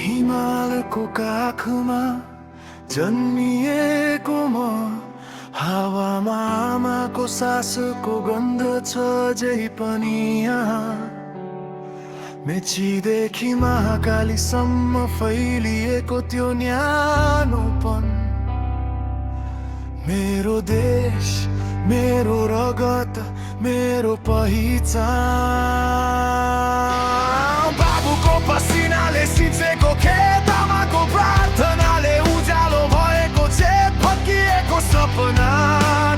हिमालको काखमा जन्मिएको म हावामा आमाको सासको गन्ध छ जै पनि यहाँ मेचीदेखि महाकालीसम्म फैलिएको त्यो न्यानोपन मेरो देश मेरो रगत मेरो पहिचान बाबुको पसिनाले सिंचेको खेत आमाको प्रार्थनाले उज्यालो भएको चेत फर्किएको सपना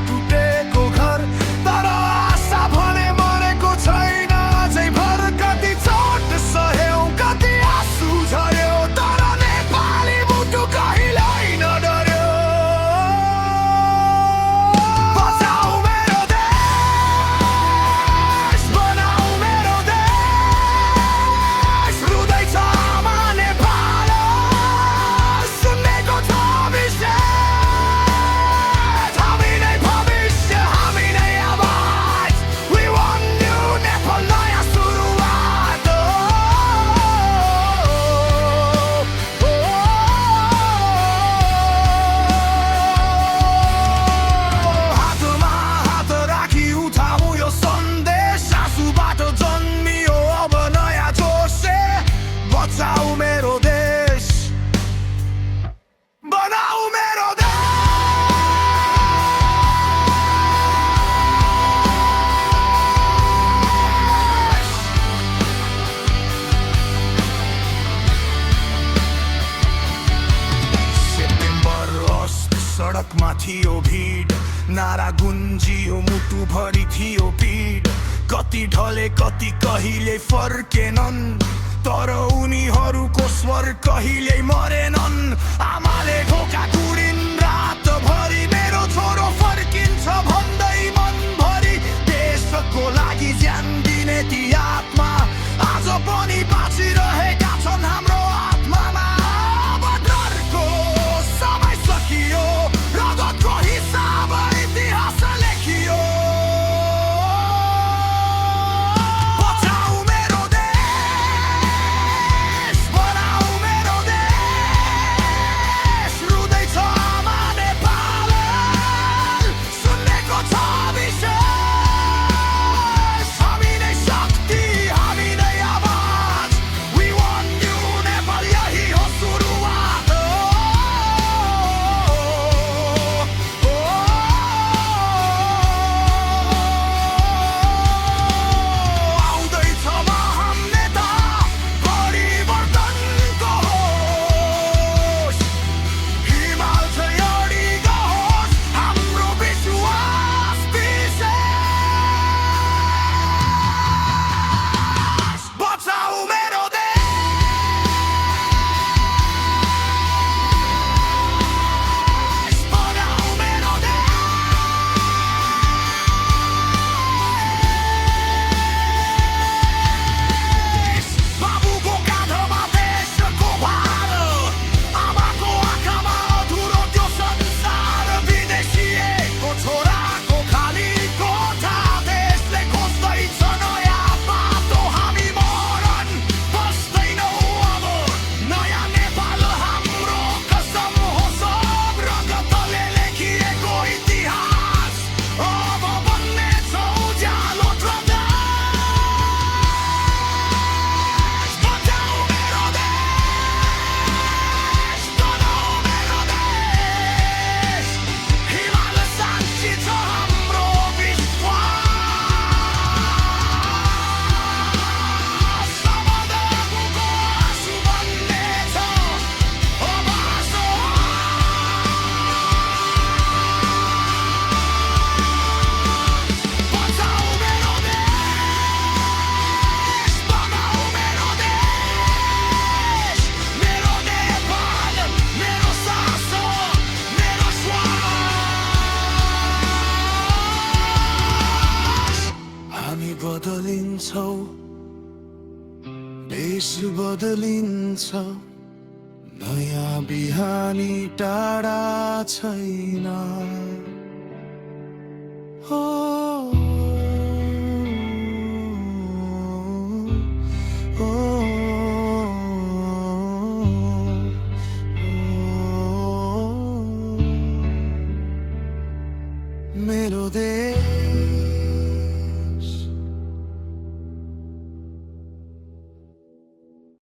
टुटेको घर तर आशा भने मरेको छैन अझै भर कति चोट सह्यौं कति आँसु झर्यो तर नेपाली मुटु कहिल्यै नडर्यो बचाऊ मेरो देश बनाऊ मेरो देश रुँदैछ आमा नेपाल सुन्नेको छ विशेष हामी नै भविष्य हामी नै आवाज We want new नेपाल नयाँ सुरुवात हातमा हात राखी उठाऊ यो सन्देश आँसुबाट जन्मियो अब नयाँ जोसले बचाऊ मेरो देश बनाऊ मेरो देश सेप्टेम्बर अस्त सडकमा थियो भिड नारा गुन्जियो मुटुभरि थियो पीड कति ढले कति कहिले फर्केनन् तर उनीहरूको स्वर कहिल्यै मरेनन् आमाले ढोका कुरिन् रातभरि मेरो छोरो फर्किन्छ भन्दै मनभरि देशको लागि ज्यान दिने ती आत्मा आज पनि बाँचिरहेका छन् हाम्रो आत्मामा अब डरको समय सकियो रगतको हिसाब इतिहास लेखियो बचाऊ मेरो देश बनाऊ मेरो देश रुँदैछ आमा नेपाल सुन्नेको छ विशेष हामी नै शक्ति हामी नै आवाज We want new नेपाल यही हो सुरुवात आउँदैछ महान नेता परिवर्तनको होस हिमाल चाहिँ अडी गओस् हाम्रो विश्वास विशेष बचाऊ मेरो देश बनाऊ मेरो देश बाबुको काँधमा देशको भार आमाको आँखामा अधुरो त्यो संसार विदेशिएको छोराको खाली कोठा देशले खोज्दैछ नयाँ बाटो हामी मरण बस्दैनौँ अब नयाँ नेपाल हाम्रो कसम हो सब रगतले लेखिएको इतिहास अब बन्नेछ उज्यालो प्रदेश बचाऊ मेरो देश बनाऊ मेरो देश हिमाल साक्षी छ हाम्रो विश्वास सबदको आँसु बन्नेछ अब आँसु बचाऊ मेरो देश बनाऊ मेरो देश मेरो नेपाल मेरो सास हो मेरो श्वास हामी बदलिन्छौँ देश बदलिन्छ नयाँ बिहानी टाढा छैन हो हो, मेरो देश